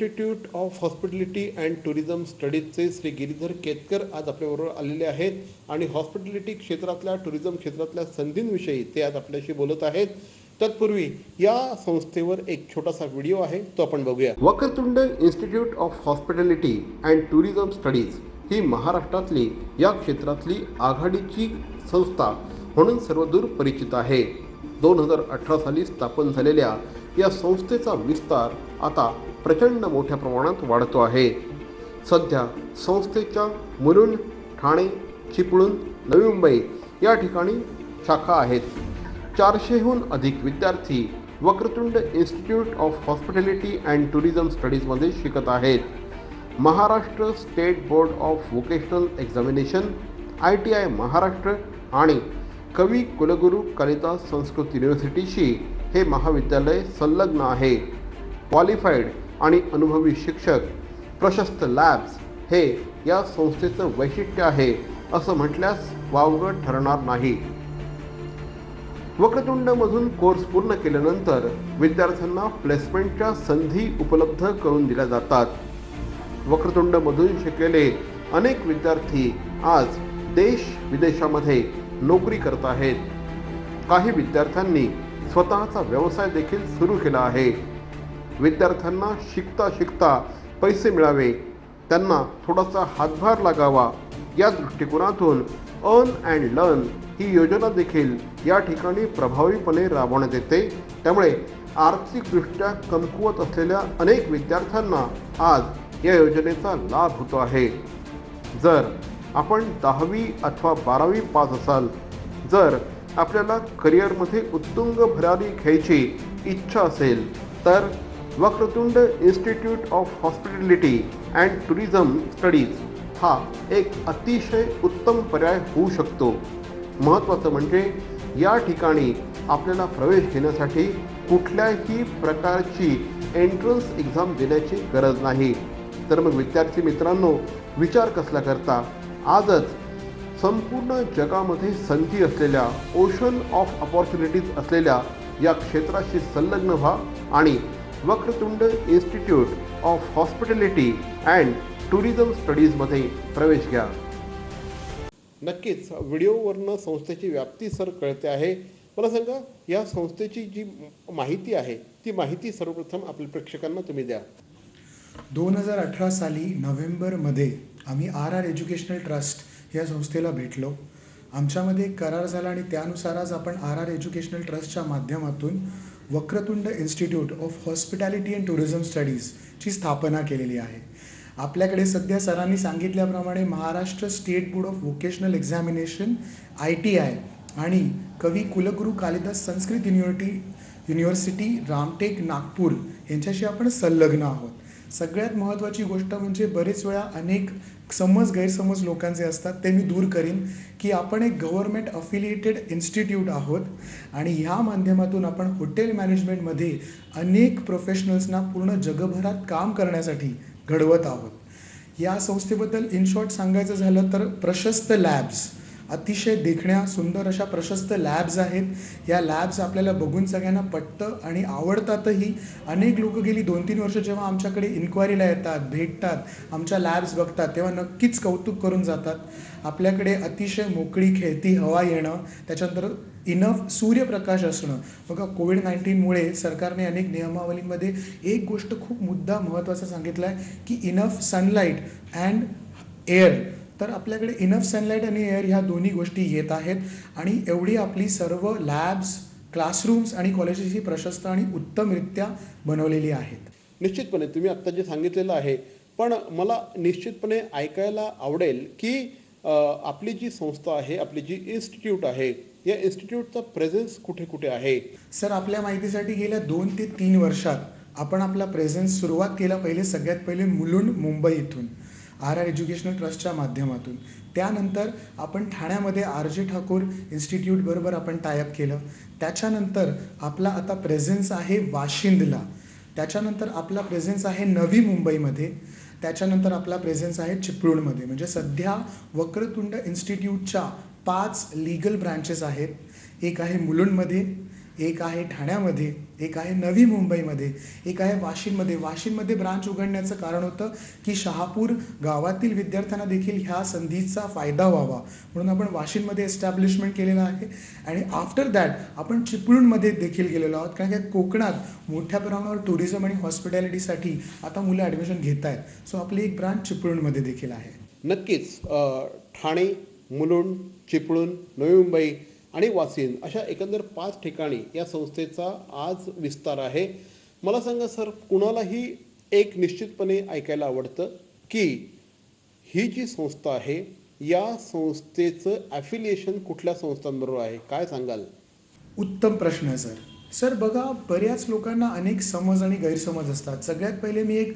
Institute of hospitality and tourism स्टडीजचे श्री गिरीधर केतकर आज आपल्याबरोबर आलेले आहेत आणि हॉस्पिटॅलिटी क्षेत्रातल्या टुरिझम क्षेत्रातल्या संधींविषयी ते आज आपल्याशी बोलत आहेत. तत्पूर्वी या संस्थेवर एक छोटासा व्हिडिओ आहे, तो आपण बघूया. Vakratund institute of hospitality and tourism studies ही महाराष्ट्रातली या क्षेत्रातली आघाडीची संस्था म्हणून सर्वदूर परिचित आहे. 2018 साली स्थापन झालेल्या या संस्थेचा विस्तार आता प्रचंड मोठ्या प्रमाणात वाढतो आहे. सध्या संस्थेच्या मुलुंड, ठाणे, चिपळूण, नवी मुंबई या ठिकाणी शाखा आहेत. 400हून अधिक विद्यार्थी Vakratund institute of hospitality and tourism स्टडीजमध्ये शिकत आहेत. Maharashtra state board of vocational examination, ITI Maharashtra आणि कवी कुलगुरू कालिदास संस्कृत युनिव्हर्सिटीशी हे महाविद्यालय संलग्न आहे. क्वालिफाईड आणि अनुभवी शिक्षक, प्रशस्त लॅब्स हे या संस्थेचं वैशिष्ट्य आहे असं म्हटल्यास वावगं ठरणार नाही. वक्रतुंडमधून कोर्स पूर्ण केल्यानंतर विद्यार्थ्यांना प्लेसमेंटच्या संधी उपलब्ध करून दिल्या जातात. वक्रतुंडमधून शिकलेले अनेक विद्यार्थी आज देश विदेशामध्ये नोकरी करत आहेत. काही विद्यार्थ्यांनी स्वतःचा व्यवसाय देखील सुरू केला आहे. विद्यार्थ्यांना शिकता शिकता पैसे मिळावे, त्यांना थोडासा हातभार लागावा या दृष्टिकोनातून अर्न अँड लर्न ही योजना देखील या ठिकाणी प्रभावीपणे राबवण्यात येते. त्यामुळे आर्थिकदृष्ट्या कमकुवत असलेल्या अनेक विद्यार्थ्यांना आज या योजनेचा लाभ होतो आहे. जर आपण 10वी अथवा 12वी पास असाल, जर आपल्याला करिअरमध्ये उत्तुंग भरारी घ्यायची इच्छा असेल तर Vakratunda institute of hospitality and tourism studies हा एक अतिशय उत्तम पर्याय होऊ शकतो. महत्त्वाचं म्हणजे या ठिकाणी आपल्याला प्रवेश घेण्यासाठी कुठल्याही प्रकारची एंट्रन्स एक्झाम देण्याची गरज नाही. तर मग विद्यार्थी मित्रांनो, विचार कसला करता, आजच संपूर्ण जगामध्ये संधी असलेल्या, ओशन ऑफ अपॉर्च्युनिटीज असलेल्या या क्षेत्राशी संलग्न व्हा आणि Vakratund institute of hospitality and tourism स्टडीजमध्ये प्रवेश घ्या. नक्कीच व्हिडिओवरनं संस्थेची व्याप्ती सर कळते आहे. मला सांगा, या संस्थेची जी माहिती आहे ती माहिती सर्वप्रथम आपल्या प्रेक्षकांना तुम्ही द्या. 2018 साली नोव्हेंबरमध्ये आम्ही RR एज्युकेशनल ट्रस्ट या संस्थेला भेटलो. आमच्यामध्ये एक करार झाला आणि त्यानुसार आज आपण RR एज्युकेशनल ट्रस्टच्या माध्यमातून Vakratund institute of hospitality and tourism स्टडीजची स्थापना केलेली आहे. आपल्याकडे सध्या सरांनी सांगितल्याप्रमाणे Maharashtra state board of vocational examination, ITI आणि कवी कुलगुरू कालिदास संस्कृत युनिव्हर्सिटी रामटेक नागपूर यांच्याशी आपण संलग्न आहोत. सगळ्यात महत्त्वाची गोष्ट म्हणजे बरेच वेळा अनेक गैरसमज लोकांचे असतात, ते मी दूर करीन की आपण एक गव्हर्नमेंट अफिलिएटेड इन्स्टिट्यूट आहोत आणि ह्या माध्यमातून आपण हॉटेल मॅनेजमेंटमध्ये अनेक प्रोफेशनल्सना पूर्ण जगभरात काम करण्यासाठी घडवत आहोत. या संस्थेबद्दल इन शॉर्ट सांगायचं झालं तर प्रशस्त लॅब्स, अतिशय देखण्या सुंदर अशा प्रशस्त लॅब्स आहेत. या लॅब्स आपल्याला बघून सगळ्यांना पटतं आणि आवडतातही. अनेक लोक गेली 2-3 वर्ष जेव्हा आमच्याकडे इन्क्वायरीला येतात, भेटतात, आमच्या लॅब्स बघतात, तेव्हा नक्कीच कौतुक करून जातात. आपल्याकडे अतिशय मोकळी खेळती हवा येणं, त्याच्यानंतर इनफ सूर्यप्रकाश असणं. बघा, कोविड-19मुळे सरकारने अनेक नियमावलींमध्ये एक गोष्ट खूप मुद्दा महत्त्वाचा सांगितला आहे की इनफ सनलाईट अँड एअर. तर आपल्याकडे इनफ सनलाईट आणि एअर ह्या दोन्ही गोष्टी येत आहेत आणि एवढी आपली सर्व लॅब्स, क्लासरूम्स आणि कॉलेजेस ही प्रशस्त आणि उत्तमरित्या बनवलेली आहेत. निश्चितपणे तुम्ही आत्ता जे सांगितलेलं आहे, पण मला निश्चितपणे ऐकायला आवडेल की आपली जी संस्था आहे, आपली जी इन्स्टिट्यूट आहे, या इन्स्टिट्यूटचा प्रेझेन्स कुठे कुठे आहे? सर, आपल्या माहितीसाठी गेल्या 2 ते 3 वर्षात आपण आपला प्रेझेन्स सुरुवात केला सगळ्यात पहिले मुलुंड, मुंबई इथून RR एज्युकेशनल ट्रस्टच्या माध्यमातून. त्यानंतर आपण ठाण्यामध्ये RJ ठाकूर इन्स्टिट्यूटबरोबर आपण टायअप केलं. त्याच्यानंतर आपला आता प्रेझेन्स आहे वाशिंदला. त्याच्यानंतर आपला प्रेझेन्स आहे नवी मुंबईमध्ये. त्याच्यानंतर आपला प्रेझेन्स आहे चिपळूणमध्ये. म्हणजे सध्या वक्रतुंड इन्स्टिट्यूटच्या 5 लीगल ब्रँचेस आहेत. एक आहे मुलुंडमध्ये, एक आहे ठाण्यामध्ये, एक आहे नवी मुंबईमध्ये, एक आहे वाशिममध्ये. वाशिममध्ये ब्रांच उघडण्याचं कारण होतं की शहापूर गावातील विद्यार्थ्यांना देखील ह्या संधीचा फायदा व्हावा म्हणून आपण वाशिममध्ये एस्टॅब्लिशमेंट केलेलं आहे. आणि आफ्टर दॅट आपण चिपळूणमध्ये देखील गेलेलो आहोत, कारण की कोकणात मोठ्या प्रमाणावर टुरिझम आणि हॉस्पिटॅलिटीसाठी आता मुलं ॲडमिशन घेत आहेत. सो आपली एक ब्रांच चिपळूणमध्ये देखील आहे. नक्कीच ठाणे, मुलुंड, चिपळूण, नवी मुंबई आणि वाशिम अशा एकंदर 5 ठिकाणी या संस्थेचा आज विस्तार आहे. मला सांगा सर, कुणालाही एक निश्चितपणे ऐकायला आवडतं की ही जी संस्था आहे या संस्थेचं ॲफिलिएशन कुठल्या संस्थांबरोबर आहे, काय सांगाल? उत्तम प्रश्न आहे सर. सर बघा, बऱ्याच लोकांना अनेक समज आणि गैरसमज असतात. सगळ्यात पहिले मी एक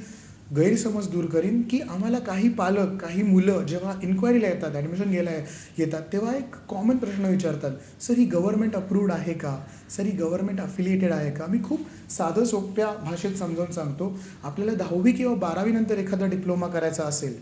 गैरसमज दूर करीन की आम्हाला काही पालक, काही मुलं जेव्हा इन्क्वायरीला येतात, ॲडमिशन घ्यायला येतात, तेव्हा एक कॉमन प्रश्न विचारतात, सर ही गव्हर्नमेंट अप्रूव्ड आहे का, सर ही गव्हर्नमेंट अफिलिएटेड आहे का. मी खूप साधं सोप्या भाषेत समजावून सांगतो. आपल्याला 10वी किंवा 12वी नंतर एखादा डिप्लोमा करायचा असेल,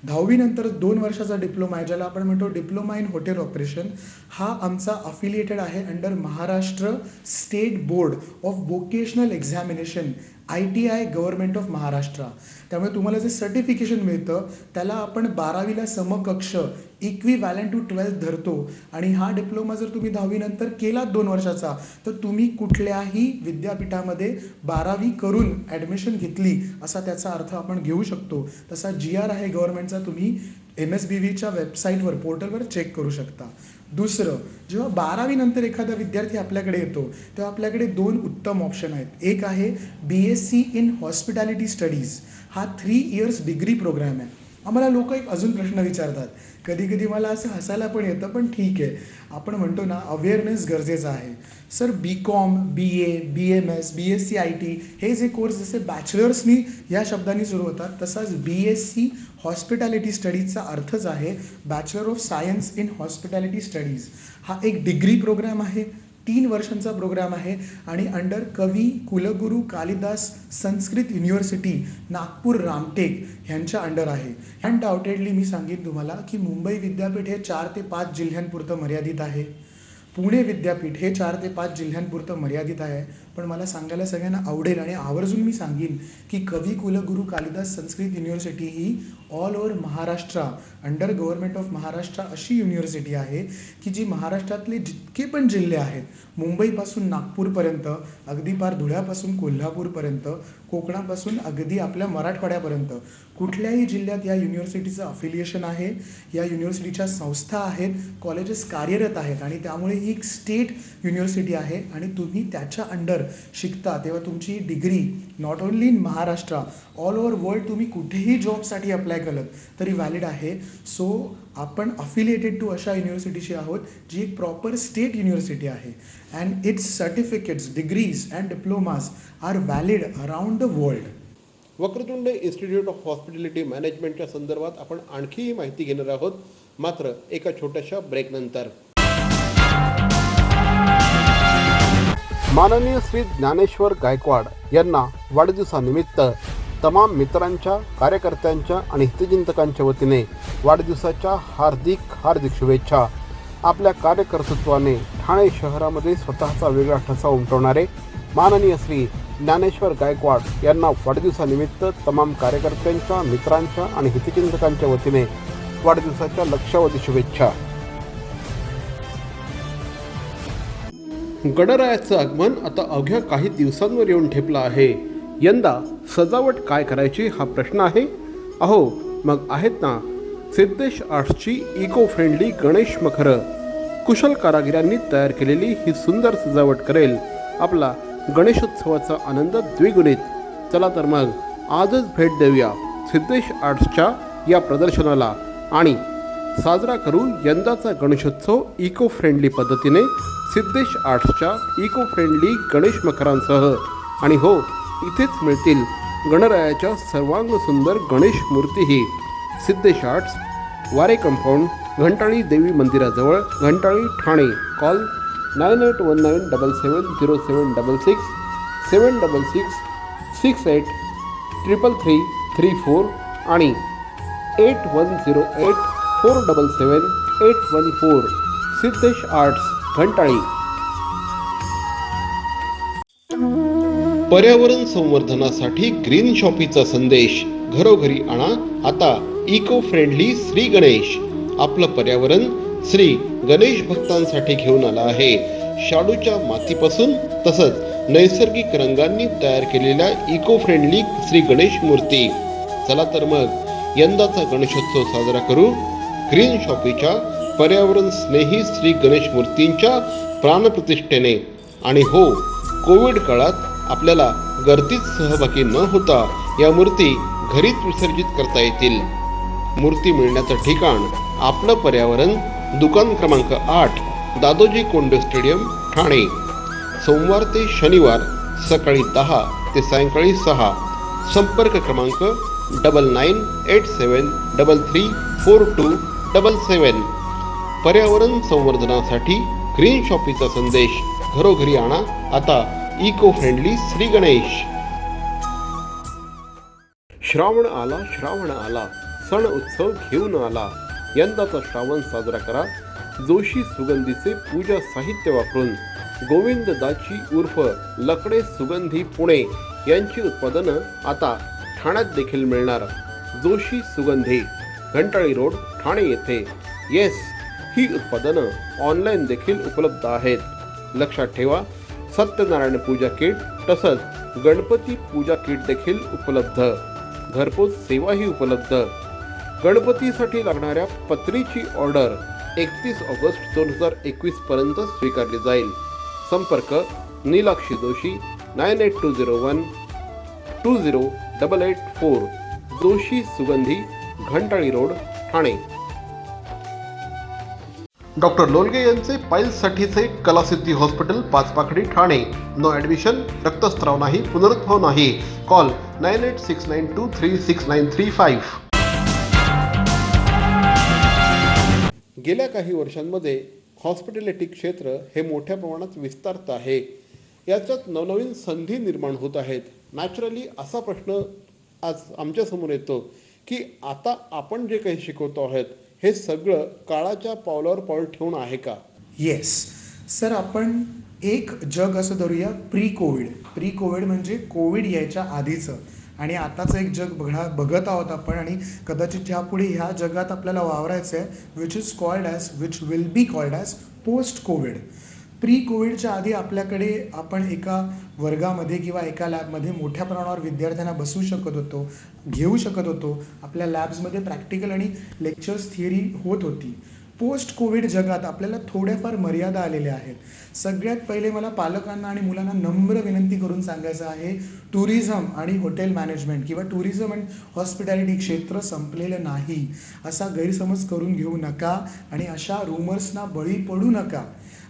10वी नंतर 2 वर्षाचा डिप्लोमा आहे ज्याला आपण म्हणतो डिप्लोमा इन हॉटेल ऑपरेशन, हा आमचा अफिलिएटेड आहे under Maharashtra state board of vocational examination, ITI government of Maharashtra. त्यामुळे तुम्हाला जे सर्टिफिकेशन मिळतं त्याला आपण 12वीला समकक्ष इक्विवॅलंट टू 12th धरतो. आणि हा डिप्लोमा जर तुम्ही 10वी नंतर केला 2 वर्षाचा तर तुम्ही कुठल्याही विद्यापीठामध्ये 12वी करून ॲडमिशन घेतली असा त्याचा अर्थ आपण घेऊ शकतो. तसा GR आहे गव्हर्नमेंटचा, तुम्ही MSBVच्या वेबसाईटवर, पोर्टलवर चेक करू शकता. दुसरं, जेव्हा 12वी नंतर एखादा विद्यार्थी आपल्याकडे येतो तेव्हा आपल्याकडे 2 उत्तम ऑप्शन आहेत. एक आहे BSc इन हॉस्पिटॅलिटी स्टडीज, हा 3 इयर्स डिग्री प्रोग्राम आहे. आम्हाला लोक एक अजून प्रश्न विचारतात, कधी कधी मला असं हसायला पण येतं, पण ठीक आहे, आपण म्हणतो ना अवेअरनेस गरजेचा आहे. Sir BCom, BA, BMS, BSc IT हे जे कोर्स जसे बॅचलर्सनी या शब्दांनी सुरू होतात, तसाच BSc हॉस्पिटॅलिटी स्टडीजचा अर्थच आहे bachelor of science in hospitality studies. हा एक डिग्री प्रोग्राम आहे, 3 वर्षांचा प्रोग्राम आहे आणि अंडर कवी कुलगुरू कालिदास संस्कृत युनिव्हर्सिटी नागपूर रामटेक ह्यांच्या अंडर आहे. अनडाऊटेडली मी सांगेन तुम्हाला की मुंबई विद्यापीठ हे 4 ते 5 जिल्ह्यांपुरतं मर्यादित आहे, पुणे विद्यापीठ हे 4 ते 5 जिल्ह्यांपुरतं मर्यादित आहे. पण मला सांगायला सगळ्यांना आवडेल आणि आवर्जून मी सांगेन की कवी Kulguru Kalidas Sanskrit university he all over Maharashtra under government of Maharashtra अशी युनिव्हर्सिटी आहे की जी महाराष्ट्रातले जितके पण जिल्हे आहेत, मुंबईपासून नागपूरपर्यंत, अगदी पार धुळ्यापासून कोल्हापूरपर्यंत, कोकणापासून अगदी आपल्या मराठवाड्यापर्यंत कुठल्याही जिल्ह्यात या युनिव्हर्सिटीचं अफिलिएशन आहे. या युनिव्हर्सिटीच्या संस्था आहेत, कॉलेजेस कार्यरत आहेत आणि त्यामुळे ही एक स्टेट युनिव्हर्सिटी आहे. आणि तुम्ही त्याच्या अंडर शिकता तेव्हा तुमची degree not only in Maharashtra, all over world तुम्ही कुठेही जॉबसाठी अप्लाय केलं तरी व्हॅलिड आहे. सो आपण अफिलिएटेड टू अशा युनिव्हर्सिटीशी आहोत जी एक प्रॉपर स्टेट युनिव्हर्सिटी आहे. And it's certificates, degrees and diplomas are valid around the world. Vakratunda institute of hospitality मॅनेजमेंटच्या संदर्भात आपण आणखीही माहिती घेणार आहोत, मात्र एका छोट्याशा ब्रेकनंतर. माननीय श्री ज्ञानेश्वर गायकवाड यांना वाढदिवसानिमित्त तमाम मित्रांच्या, कार्यकर्त्यांच्या आणि हितचिंतकांच्या वतीने वाढदिवसाच्या हार्दिक शुभेच्छा. आपल्या कार्यकर्तृत्वाने ठाणे शहरामध्ये स्वतःचा वेगळा ठसा उमटवणारे माननीय श्री ज्ञानेश्वर गायकवाड यांना वाढदिवसानिमित्त तमाम कार्यकर्त्यांच्या, मित्रांच्या आणि हितचिंतकांच्या वतीने वाढदिवसाच्या लक्षावधी शुभेच्छा. गणरायाचं आगमन आता अवघ्या काही दिवसांवर येऊन ठेपलं आहे. यंदा सजावट काय करायची हा प्रश्न आहे. अहो मग आहेत ना सिद्धेश आर्ट्सची इको फ्रेंडली गणेश मखरं. कुशल कारागिरांनी तयार केलेली ही सुंदर सजावट करेल आपला गणेशोत्सवाचा आनंद द्विगुणित. चला तर मग आजच भेट देऊया सिद्धेश आर्ट्सच्या या प्रदर्शनाला आणि साजरा करू यंदाचा गणेशोत्सव इको फ्रेंडली पद्धतीने सिद्धेश आर्ट्सच्या इको फ्रेंडली गणेश मखरांसह. आणि हो, इथेच मिळतील गणरायाच्या सर्वांग सुंदर गणेश मूर्तीही. सिद्धेश आर्ट्स, वारे कंपाऊंड, घंटाळी देवी मंदिराजवळ, घंटाळी, ठाणे. कॉल 9819770766 76668333334 आणि 8108477814. सिद्धेश आर्ट्स, घंटाळी. पर्यावरण संवर्धनासाठी ग्रीन शॉपीचा संदेश घरोघरी आणा आता इको फ्रेंडली श्री गणेश. आपलं पर्यावरण श्री गणेश भक्तांसाठी घेऊन आला आहे. शाडूच्या मातीपासून तसंच नैसर्गिक रंगांनी तयार केलेल्या इको फ्रेंडली श्री गणेश मूर्ती. चला तर मग यंदाचा गणेशोत्सव साजरा करू ग्रीन शॉपीच्या पर्यावरण स्नेही श्री गणेश मूर्तींच्या प्राणप्रतिष्ठेने. आणि हो, कोविड काळात आपल्याला गर्दीत सहभागी न होता या मूर्ती घरीच विसर्जित करता येतील. मूर्ती मिळण्याचं ठिकाण आपलं पर्यावरण, दुकान क्रमांक 8, दादोजी कोंडे स्टेडियम, ठाणे. सोमवार ते शनिवार सकाळी 10 ते सायंकाळी 6. संपर्क क्रमांक 9987334277. पर्यावरण संवर्धनासाठी ग्रीन शॉपीचा संदेश घरोघरी आणा आता इको फ्रेंडली श्री गणेश. श्रावण आला, श्रावण आला, सण उत्सव घेऊन आला. यंदाचा श्रावण साजरा करा जोशी सुगंधीचे पूजा साहित्य वापरून. गोविंद दाची उर्फ लकडे सुगंधी पुणे यांची उत्पादनं आता ठाण्यात देखील मिळणार. जोशी सुगंधी, घंटाळी रोड, ठाणे येथे. येस, ही उत्पादनं ऑनलाईन देखील उपलब्ध आहेत. लक्षात ठेवा, सत्यनारायण पूजा किट तसंच गणपती पूजा किट देखील उपलब्ध. घरपोच सेवाही उपलब्ध. गणपतीसाठी लागणाऱ्या पत्रीची ऑर्डर 31 ऑगस्ट 2021 पर्यंत स्वीकारली जाईल. संपर्क नीलाक्षी जोशी 9820120884. जोशी सुगंधी, घंटाळी रोड, ठाणे. डॉक्टर लोलगे यांचे पाईल्ससाठीचे कलासिद्धी हॉस्पिटल, पाचपाखडी, ठाणे. नो ॲडमिशन, रक्तस्राव नाही, पुनरुद्भव नाही. कॉल 9869236935. गेल्या काही वर्षांमध्ये हॉस्पिटॅलिटी क्षेत्र हे मोठ्या प्रमाणात विस्तारत आहे. याच्यात नवनवीन संधी निर्माण होत आहेत. नॅचरली असा प्रश्न आज आमच्यासमोर येतो की आता आपण जे काही शिकवतो आहोत हे सगळं काळाच्या पावलावर पाऊल ठेवून आहे का? येस सर, आपण एक जग असं धरूया प्री कोविड म्हणजे कोविड यायच्या आधीचं, आणि आताचं एक जग बघत आहोत आपण. आणि कदाचित ह्यापुढे ह्या जगात आपल्याला वावरायचं आहे, which will be called as post Covid. Pre कोविडच्या आधी आपल्याकडे आपण एका वर्गामध्ये किंवा एका लॅबमध्ये मोठ्या प्रमाणावर विद्यार्थ्यांना बसवू शकत होतो, घेऊ शकत होतो. आपल्या लॅब्समध्ये प्रॅक्टिकल आणि लेक्चर्स थिअरी होत होती. पोस्ट कोविड जगात आपल्याला थोड्याफार मर्यादा आलेल्या आहेत. सगळ्यात पहिले मला पालकांना आणि मुलांना नम्र विनंती करून सांगायचं आहे, टुरिझम आणि हॉटेल मॅनेजमेंट किंवा टुरिझम अँड हॉस्पिटॅलिटी क्षेत्र संपलेलं नाही असा गैरसमज करून घेऊ नका आणि अशा रूमर्सना बळी पडू नका.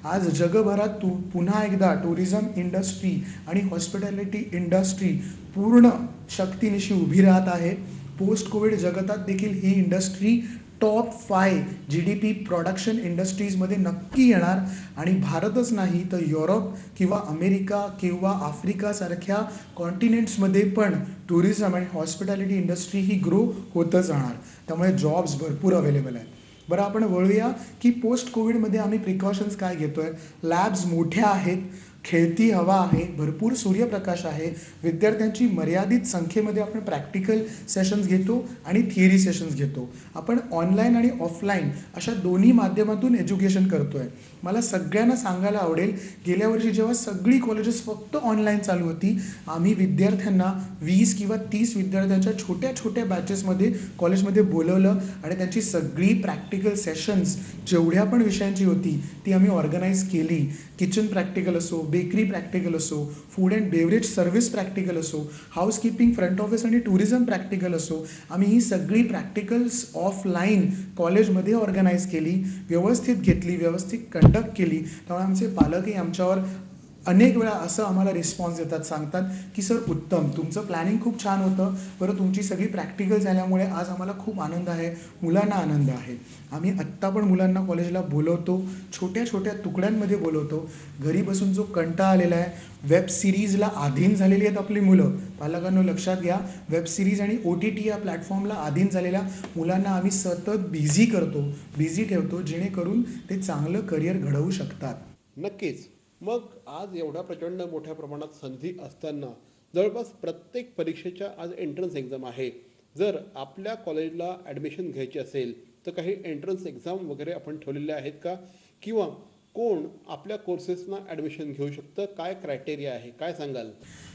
आज जगभरात पुन्हा एकदा टुरिझम इंडस्ट्री आणि हॉस्पिटॅलिटी इंडस्ट्री पूर्ण शक्तीनिशी उभी राहत आहे. पोस्ट कोविड जगतात देखील ही इंडस्ट्री टॉप 5 GDP प्रोडक्शन इंडस्ट्रीजमध्ये नक्की येणार. आणि भारतच नाही तर युरोप किंवा अमेरिका किंवा आफ्रिकासारख्या कॉन्टिनेंट्समध्ये पण टुरिझम आणि हॉस्पिटॅलिटी इंडस्ट्री ही ग्रो होतच राहणार. त्यामुळे जॉब्स भरपूर अवेलेबल आहेत. बरं, आपण वळूया की पोस्ट कोविडमध्ये आम्ही प्रिकॉशन्स काय घेतो आहे. लॅब्स मोठ्या आहेत, खेळती हवा आहे, भरपूर सूर्यप्रकाश आहे. विद्यार्थ्यांची मर्यादित संख्येमध्ये आपण प्रॅक्टिकल सेशन्स घेतो आणि थिअरी सेशन्स घेतो. आपण ऑनलाईन आणि ऑफलाईन अशा दोन्ही माध्यमातून एज्युकेशन करतो आहे. मला सगळ्यांना सांगायला आवडेल, गेल्या वर्षी जेव्हा सगळी कॉलेजेस फक्त ऑनलाईन चालू होती, आम्ही विद्यार्थ्यांना 20 किंवा 30 विद्यार्थ्यांच्या छोट्या छोट्या बॅचेसमध्ये कॉलेजमध्ये बोलवलं आणि त्यांची सगळी प्रॅक्टिकल सेशन्स जेवढ्या पण विषयांची होती ती आम्ही ऑर्गनाईज केली. किचन प्रॅक्टिकल असो, बेकरी प्रॅक्टिकल असो, food and beverage service practical असो, हाऊसकीपिंग, फ्रंट ऑफिस आणि टुरिझम प्रॅक्टिकल असो, आम्ही ही सगळी प्रॅक्टिकल्स ऑफलाईन कॉलेजमध्ये ऑर्गनाईज केली, व्यवस्थित घेतली, व्यवस्थित कंडक्ट केली. त्यामुळे आमचे पालकही आमच्यावर अनेक वेळा असं आम्हाला रिस्पॉन्स देतात, सांगतात की सर उत्तम, तुमचं प्लॅनिंग खूप छान होतं, बरं तुमची सगळी प्रॅक्टिकल झाल्यामुळे आज आम्हाला खूप आनंद आहे, मुलांना आनंद आहे. आम्ही आत्ता पण मुलांना कॉलेजला बोलवतो, छोट्या छोट्या तुकड्यांमध्ये बोलवतो. घरी बसून जो कंटाळा आलेला आहे, वेब सिरीजला अधीन झालेली आहेत आपली मुलं. पालकांनो लक्षात घ्या, वेब सिरीज आणि OTT या प्लॅटफॉर्मला अधीन झालेल्या मुलांना आम्ही सतत बिझी ठेवतो जेणेकरून ते चांगलं करिअर घडवू शकतात. नक्कीच मग आज एवढ्या प्रचंड मोठ्या प्रमाणात संधी असताना जवळपास प्रत्येक परीक्षेच्या आज एंट्रन्स एक्झाम आहे. जर आपल्या कॉलेजला ॲडमिशन घ्यायची असेल तर काही एंट्रन्स एक्झाम वगैरे आपण ठेवलेले आहेत का, किंवा कोण आपल्या कोर्सेसना ॲडमिशन घेऊ शकतं, काय क्रायटेरिया आहे, काय सांगाल?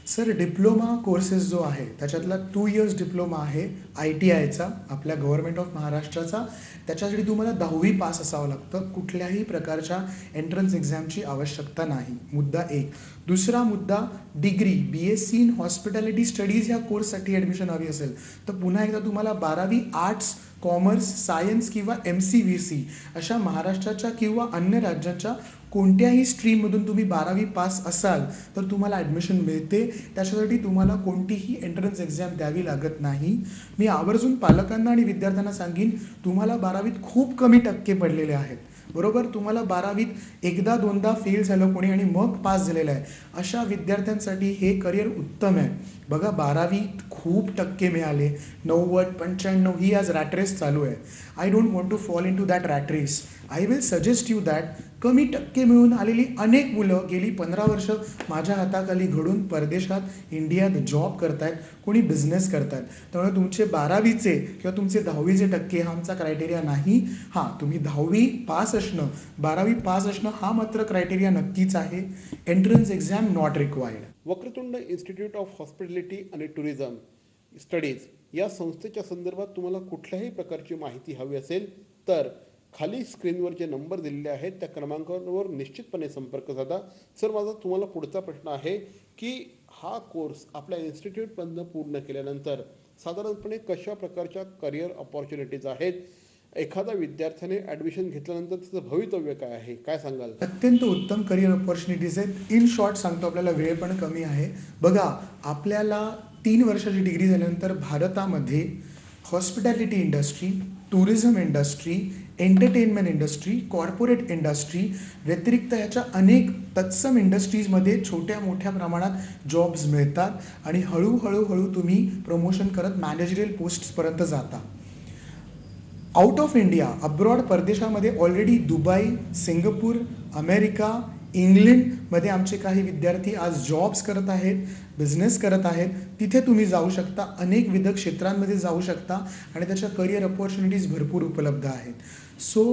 सर, डिप्लोमा कोर्सेस जो आहे त्याच्यातला 2 इयर्स डिप्लोमा आहे ITIचा, आपल्या गव्हर्नमेंट ऑफ महाराष्ट्राचा. त्याच्यासाठी तुम्हाला 10वी पास असावं लागतं. कुठल्याही प्रकारच्या एंट्रन्स एक्झामची आवश्यकता नाही. मुद्दा 1. दुसरा मुद्दा, degree BSc in hospitality studies ह्या कोर्ससाठी ॲडमिशन हवी असेल तर पुन्हा एकदा तुम्हाला 12वी आर्ट्स, कॉमर्स, सायन्स किंवा MCVC अशा महाराष्ट्राच्या किंवा अन्य राज्याच्या कोणत्याही स्ट्रीममधून तुम्ही 12वी पास असाल तर तुम्हाला ॲडमिशन मिळते. त्याच्यासाठी तुम्हाला कोणतीही एंट्रन्स एक्झाम द्यावी लागत नाही. मी आवर्जून पालकांना आणि विद्यार्थ्यांना सांगेन, तुम्हाला 12वीत खूप कमी टक्के पडलेले आहेत, बरोबर. तुम्हाला 12वीत एकदा दोनदा फेल झालं कोणी आणि मग पास झालेलं आहे, अशा विद्यार्थ्यांसाठी हे करिअर उत्तम आहे. बघा, 12वीत खूप टक्के मिळाले, 90, 95 ही आज रॅट रेस चालू आहे. I don't want to fall into that rat race. I will suggest you that कमी टक्के मिळून आलेली अनेक मुलं गेली 15 वर्ष माझ्या हाताखाली घडून परदेशात, इंडियात जॉब करतायत, कोणी बिझनेस करतायत. त्यामुळे तुमचे 12वीचे किंवा तुमचे 10वीचे टक्के हा आमचा क्रायटेरिया नाही. हां, तुम्ही 10वी पास असणं, 12वी पास असणं हा मात्र क्रायटेरिया नक्कीच आहे. Entrance exam not required. Vakratund institute of hospitality आणि टुरिझम स्टडीज या संस्थेच्या संदर्भात तुम्हाला कुठल्याही प्रकारची माहिती हवी असेल तर खाली स्क्रीनवर जे नंबर दिलेले आहेत त्या क्रमांकावर निश्चितपणे संपर्क साधा. सर, माझा तुम्हाला पुढचा प्रश्न आहे की हा कोर्स आपल्या इन्स्टिट्यूटमधनं पूर्ण केल्यानंतर साधारणपणे कशा प्रकारच्या करिअर ऑपॉर्च्युनिटीज आहेत, एखाद्या विद्यार्थ्याने ॲडमिशन घेतल्यानंतर त्याचं भवितव्य काय आहे, काय सांगाल? अत्यंत उत्तम करिअर ऑपॉर्च्युनिटीज आहेत. इन शॉर्ट सांगतो, आपल्याला वेळ पण कमी आहे. बघा, आपल्याला 3 वर्षाची डिग्री झाल्यानंतर भारतामध्ये hospitality industry, tourism industry, entertainment industry, corporate industry व्यतिरिक्त ह्याच्या अनेक तत्सम इंडस्ट्रीजमध्ये छोट्या मोठ्या प्रमाणात जॉब्स मिळतात आणि हळूहळू तुम्ही प्रमोशन करत मॅनेजरियल पोस्टपर्यंत जाता. आउट ऑफ इंडिया, अब्रॉड, परदेशामध्ये ऑलरेडी दुबई, सिंगापूर, अमेरिका, इंग्लंडमध्ये आमचे काही विद्यार्थी आज जॉब्स करत आहेत, बिझनेस करत आहेत. तिथे तुम्ही जाऊ शकता, अनेक विविध क्षेत्रांमध्ये जाऊ शकता आणि त्याच्या करिअर ऑपॉर्च्युनिटीज भरपूर उपलब्ध आहेत. सो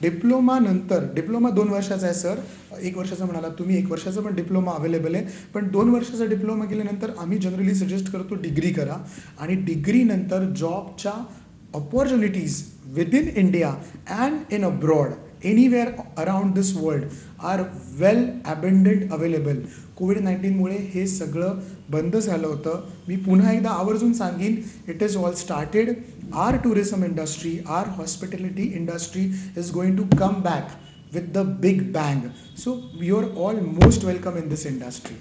डिप्लोमा नंतर, डिप्लोमा 2 वर्षाचा आहे सर, 1 वर्षाचा म्हणाला तुम्ही, 1 वर्षाचा पण डिप्लोमा अवेलेबल आहे. पण 2 वर्षाचा डिप्लोमा केल्यानंतर आम्ही जनरली सजेस्ट करतो डिग्री करा आणि डिग्रीनंतर जॉबच्या opportunities within India and in abroad, anywhere around this world are well abundant available. कोविड-19मुळे हे सगळं बंद झालं होतं. मी पुन्हा एकदा आवर्जून सांगेन, it is all started. Our tourism industry, our hospitality industry is going to come back with the big bang. So you are all most welcome in this industry.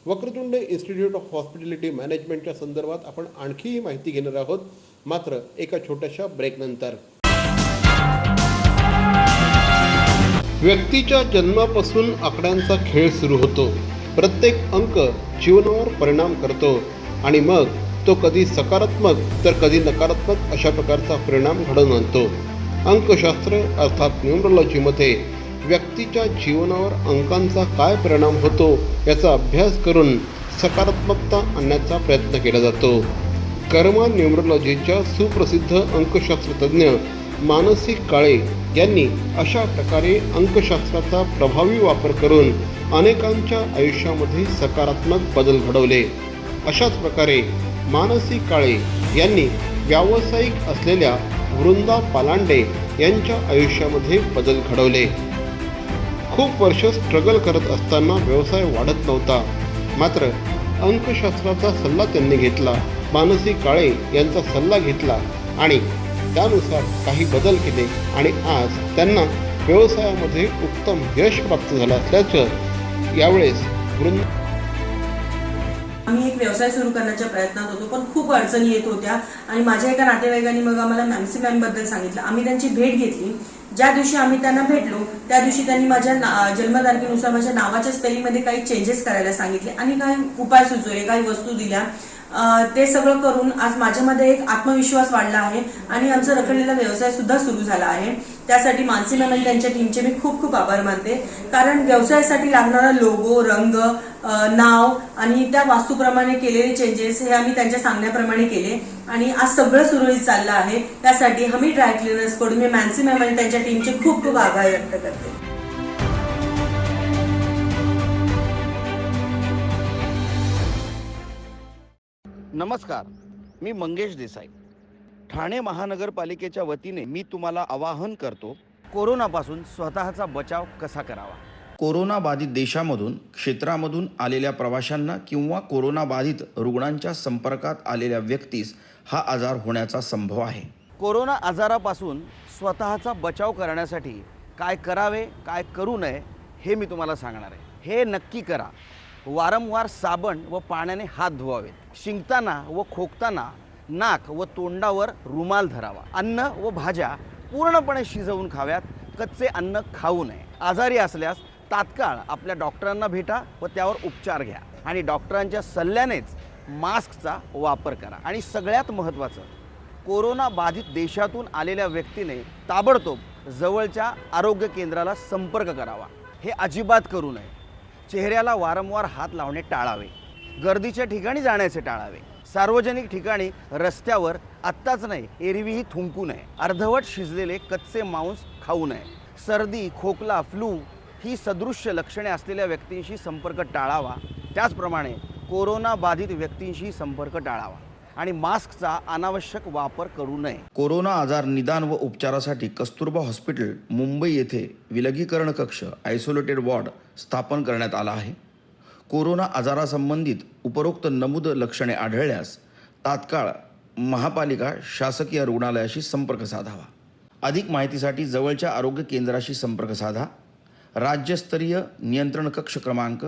Vakratund institute of hospitality मॅनेजमेंटच्या संदर्भात आपण आणखीही माहिती घेणार आहोत, मात्र एका छोट्याशा ब्रेकनंतर. व्यक्तीच्या जन्मापासून आकड्यांचा खेळ सुरू होतो. प्रत्येक अंक जीवनावर परिणाम करतो आणि मग तो कधी सकारात्मक तर कधी नकारात्मक अशा प्रकारचा परिणाम घडवून आणतो. अंकशास्त्र अर्थात न्यूमरोलॉजीमध्ये व्यक्तीच्या जीवनावर अंकांचा काय परिणाम होतो याचा अभ्यास करून सकारात्मकता आणण्याचा प्रयत्न केला जातो. कर्मा न्यूमरोलॉजीच्या सुप्रसिद्ध अंकशास्त्रतज्ञ मानसिक काळे यांनी अशा प्रकारे अंकशास्त्राचा प्रभावी वापर करून अनेकांच्या आयुष्यामध्ये सकारात्मक बदल घडवले. अशाच प्रकारे मानसिक काळे यांनी व्यावसायिक असलेल्या वृंदा पालांडे यांच्या आयुष्यामध्ये बदल घडवले. खूप वर्ष स्ट्रगल करत असताना व्यवसाय वाढत नव्हता, मात्र अंकशास्त्राचा सल्ला त्यांनी घेतला, मानसिक काळे यांचा सल्ला घेतला आणि त्यानुसार काही बदल केले आणि आज त्यांना व्यवसायामध्ये उत्तम यश प्राप्त झालं असल्याचं यावेळेस आम्ही एक व्यवसाय सुरू करण्याच्या प्रयत्नात होतो, पण खूप अडचणी येत होत्या आणि माझ्या एका नातेवाईकांनी मग आम्हाला मॅमसी मॅमबद्दल सांगितलं. आम्ही त्यांची भेट घेतली. ज्या दिवशी आम्ही त्यांना भेटलो त्या दिवशी त्यांनी माझ्या जन्मतारखेनुसार माझ्या नावाच्या स्पेलिंगमध्ये काही चेंजेस करायला सांगितले आणि काही उपाय सुचवले, काही वस्तू दिल्या ते सगळं करून आज माझ्यामध्ये एक आत्मविश्वास वाढला आहे आणि आमचा रखडलेला व्यवसाय सुद्धा सुरू झाला आहे. त्यासाठी मानसी मॅम आणि त्यांच्या टीमचे मी खूप खूप आभार मानते. कारण व्यवसायासाठी लागणारा लोगो, रंग, नाव आणि त्या वास्तूप्रमाणे केलेले चेंजेस हे आम्ही त्यांच्या सांगण्याप्रमाणे केले आणि आज सगळं सुरळीत चाललं आहे. त्यासाठी हमी ड्राय क्लिनर्स कडून मी मानसी मॅम आणि त्यांच्या टीमचे खूप खूप आभार व्यक्त करते. नमस्कार, मी मंगेश देसाई. ठाणे महानगरपालिकेच्या वतीने मी तुम्हाला आवाहन करतो, कोरोनापासून स्वतःचा बचाव कसा करावा. कोरोना बाधित देशामधून, क्षेत्रामधून आलेल्या प्रवाशांना किंवा कोरोना बाधित रुग्णांच्या संपर्कात आलेल्या व्यक्तीस हा आजार होण्याचा संभव आहे. कोरोना आजारापासून स्वतःचा बचाव करण्यासाठी काय करावे, काय करू नये हे मी तुम्हाला सांगणार आहे. हे नक्की करा. वारंवार साबण व पाण्याने हात धुवावेत. शिंकताना व खोकताना नाक व तोंडावर रुमाल धरावा. अन्न व भाज्या पूर्णपणे शिजवून खाव्यात. कच्चे अन्न खाऊ नये. आजारी असल्यास तात्काळ आपल्या डॉक्टरांना भेटा व त्यावर उपचार घ्या आणि डॉक्टरांच्या सल्ल्यानेच मास्कचा वापर करा. आणि सगळ्यात महत्त्वाचं, कोरोना बाधित देशातून आलेल्या व्यक्तीने ताबडतोब जवळच्या आरोग्य केंद्राला संपर्क करावा. हे अजिबात करू नये. चेहऱ्याला वारंवार हात लावणे टाळावे. गर्दीच्या ठिकाणी जाण्याचे टाळावे. सार्वजनिक ठिकाणी रस्त्यावर आत्ताच नाही एरवीही थुंकू नये. अर्धवट शिजलेले कच्चे मांस खाऊ नये. सर्दी, खोकला, फ्लू ही सदृश्य लक्षणे असलेल्या व्यक्तींशी संपर्क टाळावा. त्याचप्रमाणे कोरोना बाधित व्यक्तींशी संपर्क टाळावा आणि मास्कचा अनावश्यक वापर करू नये. कोरोना आजार निदान व उपचारासाठी कस्तुरबा हॉस्पिटल मुंबई येथे विलगीकरण कक्ष आयसोलेटेड वॉर्ड स्थापन करण्यात आला आहे. कोरोना आजारासंबंधित उपरोक्त नमूद लक्षणे आढळल्यास तात्काळ महापालिका शासकीय रुग्णालयाशी संपर्क साधावा. अधिक माहितीसाठी जवळच्या आरोग्य केंद्राशी संपर्क साधा. राज्यस्तरीय नियंत्रण कक्ष क्रमांक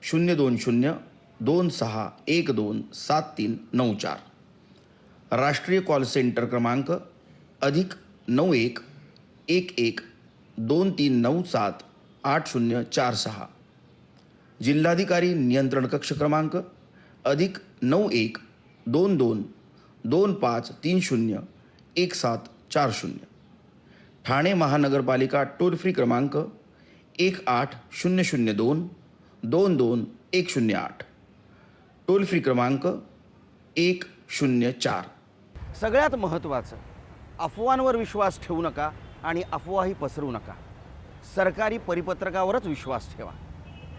02026127394. राष्ट्रीय कॉल सेंटर क्रमांक +91 11 2397 8046. जिल्हाधिकारी नियंत्रण कक्ष क्रमांक +91 22 2530 1740. ठाणे महानगरपालिका टोल फ्री क्रमांक 1800 22108. टोल फ्री क्रमांक 104. सगळ्यात महत्त्वाचं, अफवांवर विश्वास ठेवू नका आणि अफवाही पसरवू नका. सरकारी परिपत्रकावरच विश्वास ठेवा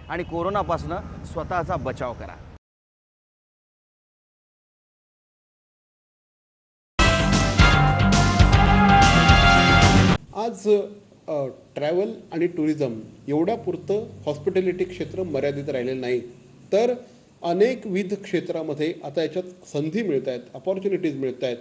आणि कोरोनापासून स्वतःचा बचाव करा. आज ट्रॅव्हल आणि टुरिझम एवढ्यापुरतं हॉस्पिटॅलिटी क्षेत्र मर्यादित राहिलेलं नाही, तर अनेकविध क्षेत्रामध्ये आता याच्यात संधी मिळत आहेत, अपॉर्च्युनिटीज मिळत आहेत.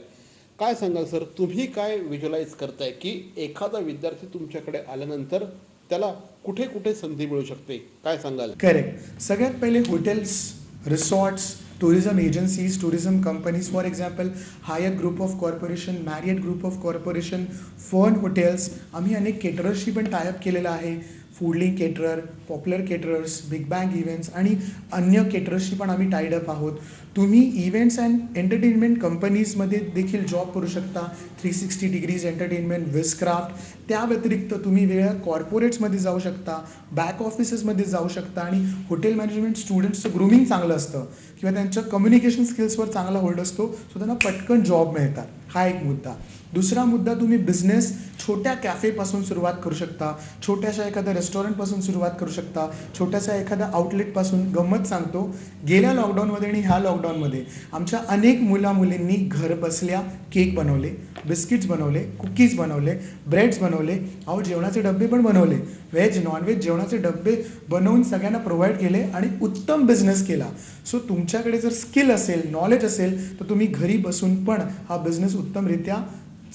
काय सांगाल सर, तुम्ही काय व्हिज्युअलाइज करताय की एखादा विद्यार्थी तुमच्याकडे आल्यानंतर त्याला कुठे कुठे संधी मिळू शकते, काय सांगाल? करेक्ट. सगळ्यात पहिले hotels, resorts, tourism agencies, tourism companies, for example, Hyatt Group of Corporation, Marriott Group of Corporation, Fern Hotels. आम्ही अनेक केटरर्सशी पण टायअप केलेलं आहे. Foodlink caterer, popular caterers, big bang events आणि अन्य केटरर्सशी पण आम्ही टाईड अप आहोत. तुम्ही इव्हेंट्स अँड एंटरटेनमेंट कंपनीजमध्ये देखील जॉब करू शकता. 360 डिग्रीज एंटरटेनमेंट, विस्क्राफ्ट. त्या व्यतिरिक्त तुम्ही वेगळ्या कॉर्पोरेट्समध्ये जाऊ शकता, बॅक ऑफिसेसमध्ये जाऊ शकता आणि हॉटेल मॅनेजमेंट स्टुडंट्सचं ग्रूमिंग चांगलं असतं किंवा त्यांच्या कम्युनिकेशन स्किल्सवर चांगला होल्ड असतो, सो त्यांना पटकन जॉब मिळतात. हा एक मुद्दा. दुसरा मुद्दा, तुम्ही बिझनेस छोट्या कॅफेपासून सुरुवात करू शकता, छोट्याशा एखाद्या रेस्टॉरंटपासून सुरुवात करू शकता, छोट्याशा एखाद्या आउटलेटपासून. गंमत सांगतो, गेल्या लॉकडाऊनमध्ये आणि ह्या लॉकडाऊनमध्ये आमच्या अनेक मुलामुलींनी घर बसल्या केक बनवले, बिस्किट्स बनवले, कुकीज बनवले, ब्रेड्स बनवले, जेवणाचे डबे पण बनवले. व्हेज नॉनव्हेज जेवणाचे डबे बनवून सगळ्यांना प्रोव्हाइड केले आणि उत्तम बिझनेस केला. सो तुमच्याकडे जर स्किल असेल, नॉलेज असेल, तर तुम्ही घरी बसून पण हा बिझनेस उत्तमरित्या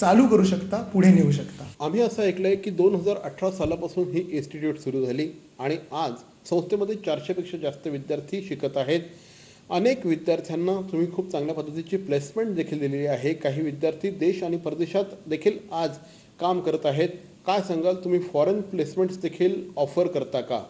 चालू करू शकता, पुढे नेऊ शकता. आम्ही असं ऐकलं आहे की 2018 सालापासून ही इन्स्टिट्यूट सुरू झाली आणि आज संस्थेमध्ये 400पेक्षा जास्त विद्यार्थी शिकत आहेत. अनेक विद्यार्थ्यांना तुम्ही खूप चांगल्या पद्धतीची प्लेसमेंट देखील दिलेली आहे. काही विद्यार्थी देश आणि परदेशात देखील आज काम करत आहेत. काय सांगाल, तुम्ही फॉरेन प्लेसमेंट्स देखील ऑफर करता का?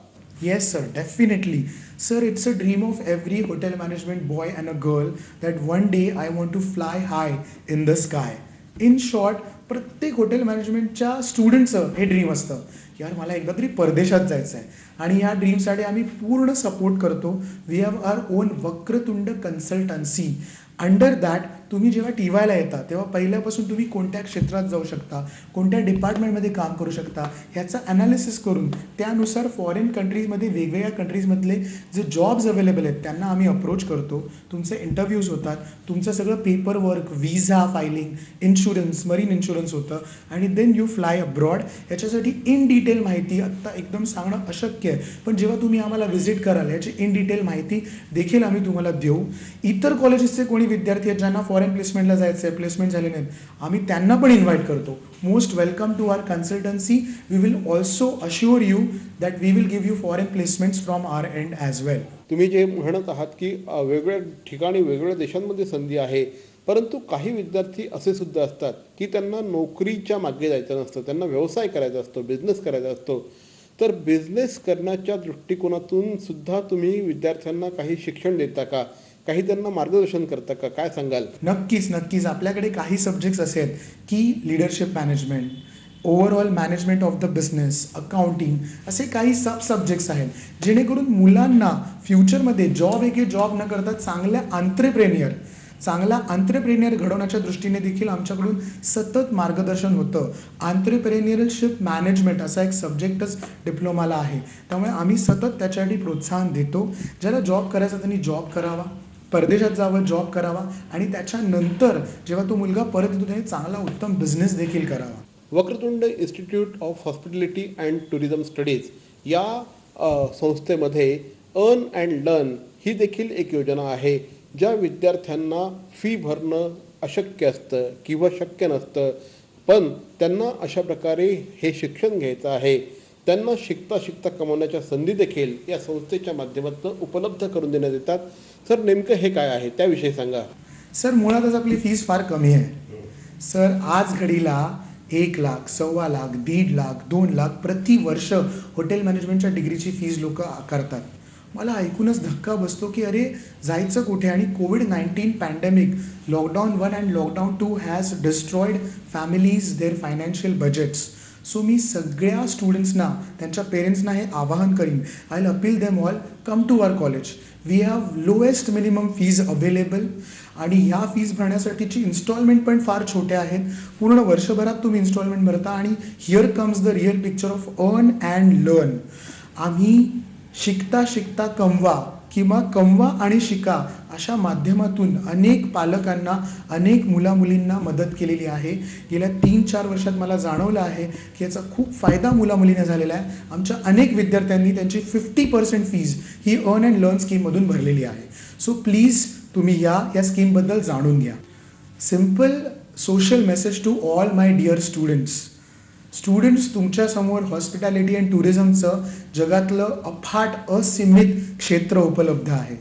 Yes, sir, definitely. Sir, it's a dream of every hotel management boy and a girl that one day I want to fly high in the sky. In short, प्रत्येक hotel मॅनेजमेंटच्या स्टुडंटचं हे dream असतं, यार मला एकदा तरी परदेशात जायचं आहे. आणि या ड्रीमसाठी आम्ही पूर्ण सपोर्ट करतो. We have our own Vakratund consultancy. Under that तुम्ही जेव्हा टी वायला येता तेव्हा पहिल्यापासून तुम्ही कोणत्या क्षेत्रात जाऊ शकता, कोणत्या डिपार्टमेंटमध्ये काम करू शकता, ह्याचं ॲनालिसिस करून त्यानुसार फॉरेन कंट्रीजमध्ये वेगवेगळ्या कंट्रीजमधले जे जॉब्स अवेलेबल आहेत त्यांना आम्ही अप्रोच करतो. तुमचे इंटरव्ह्यूज होतात, तुमचं सगळं paper work, visa filing, insurance, marine insurance होतं आणि देन यू फ्लाय अब्रॉड. याच्यासाठी इन डिटेल माहिती आत्ता एकदम सांगणं अशक्य आहे, पण जेव्हा तुम्ही आम्हाला व्हिजिट कराल याची इन डिटेल माहिती देखील आम्ही तुम्हाला देऊ. इतर कॉलेजेसचे कोणी विद्यार्थी आहेत ज्यांना फॉरेन प्लेसमेंटला जायचं आहे, प्लेसमेंट झाले नाहीत, आम्ही त्यांना पण इन्व्हाइट करतो. Most welcome to our consultancy. We will also assure you that we will give you foreign placements from our end as well. तुम्ही जे म्हणत आहात की वेगवेगळ्या ठिकाणी वेगवेगळ्या देशांमध्ये संधी आहे, परंतु काही विद्यार्थी असे सुद्धा असतात की त्यांना नोकरीच्या मागे जायचं नसतं, त्यांना व्यवसाय करायचा असतो, बिझनेस करायचा असतो. तर बिझनेस करण्याच्या दृष्टिकोनातून सुद्धा तुम्ही विद्यार्थ्यांना काही शिक्षण देता का, काही त्यांना मार्गदर्शन करता का, काय सांगाल? नक्कीच. आपल्याकडे काही सब्जेक्ट्स असे आहेत की leadership management, overall management of the business, accounting, असे काही सब्जेक्ट्स आहेत जेणेकरून मुलांना फ्युचरमध्ये जॉब न करता चांगला आंत्रेप्रेनियर घडवण्याच्या दृष्टीने देखील आमच्याकडून सतत मार्गदर्शन होतं. आंत्रेप्रेनियरशिप मॅनेजमेंट असा एक सब्जेक्टच डिप्लोमाला आहे, त्यामुळे आम्ही सतत त्याच्यासाठी प्रोत्साहन देतो. ज्याला जॉब करायचा त्यांनी जॉब करावा, परदेशात जावं, जॉब करावा आणि त्याच्यानंतर जेव्हा तो मुलगा परत येतो त्याने चांगला उत्तम बिझनेस देखील करावा. Vakratund institute of hospitality and tourism studies या संस्थेमध्ये अर्न अँड लर्न ही देखील एक योजना आहे. ज्या विद्यार्थ्यांना फी भरणं अशक्य असतं किंवा शक्य नसतं, पण त्यांना अशा प्रकारे हे शिक्षण घ्यायचं आहे, त्यांना शिकता कमवण्याच्या संधी देखील या संस्थेच्या माध्यमातून उपलब्ध करून देण्यात येतात. सर, नेमकं हे काय आहे त्याविषयी सांगा. सर, मुळातच आपली फीस फार कमी आहे. सर, आज घडीला 1 लाख, 1.25 लाख, 1.5 लाख, 2 लाख प्रति वर्ष हॉटेल मॅनेजमेंटच्या डिग्रीची फीज लोक आकारतात. मला ऐकूनच धक्का बसतो की अरे जायचं कुठे. आणि कोविड-19 pandemic, lockdown 1 and lockdown 2 has destroyed families their financial budgets. So मी सगळ्या स्टुडंट्सना, त्यांच्या पेरेंट्सना हे आवाहन करीन, I will appeal them all, come to our college. We have lowest minimum fees available आणि ह्या फीज भरण्यासाठीची इन्स्टॉलमेंट पण फार छोट्या आहेत. पूर्ण वर्षभरात तुम्ही इन्स्टॉलमेंट भरता. आणि here comes the real picture of earn and learn. आम्ही शिकता कमवा किंवा कमवा आणि शिका अशा माध्यमातून अनेक पालकांना, अनेक मुलामुलींना मदत केलेली आहे. गेल्या 3-4 वर्षात मला जाणवलं आहे की याचा खूप फायदा मुलामुलींना झालेला आहे. आमच्या अनेक विद्यार्थ्यांनी त्यांची 50% फीज ही अर्न अँड लर्न स्कीममधून भरलेली आहे. सो प्लीज तुम्ही या स्कीमबद्दल जाणून घ्या. Simple social message to all my dear students, तुमच्यासमोर हॉस्पिटॅलिटी अँड टुरिझमचं जगातलं अफाट असीमित क्षेत्र उपलब्ध आहे.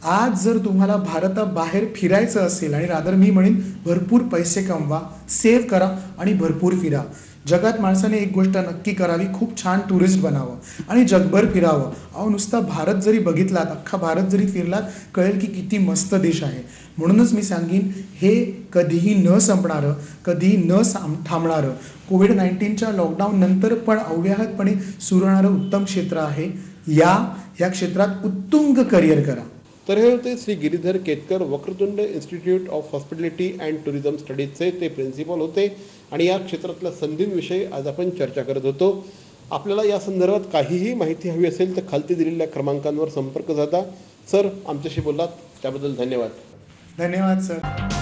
आज जर तुम्हाला भारताबाहेर फिरायचं असेल, आणि रादर मी म्हणेन भरपूर पैसे कमवा, सेव्ह करा आणि भरपूर फिरा. जगात माणसाने एक गोष्ट नक्की करावी, खूप छान टुरिस्ट बनावं आणि जगभर फिरावं. अहो, नुसता भारत जरी बघितलात, अख्खा भारत जरी फिरलात, कळेल की किती मस्त देश आहे. म्हणूनच मी सांगेन, हे कधीही न संपणारं, कधीही न थांबणारं, कोविड-19च्या लॉकडाऊन नंतर पण अव्याहतपणे सुरू राहणारं उत्तम क्षेत्र आहे. या क्षेत्रात उत्तुंग करिअर करा. तर हे होते Shri Giridhar Ketkar, Vakratund institute of hospitality and tourism स्टडीजचे ते प्रिन्सिपल होते. आणि या क्षेत्रातल्या संधींविषयी आज आपण चर्चा करत होतो. आपल्याला या संदर्भात काहीही माहिती हवी असेल तर खालती दिलेल्या क्रमांकांवर संपर्क साधा. सर, आमच्याशी बोललात त्याबद्दल धन्यवाद. धन्यवाद सर.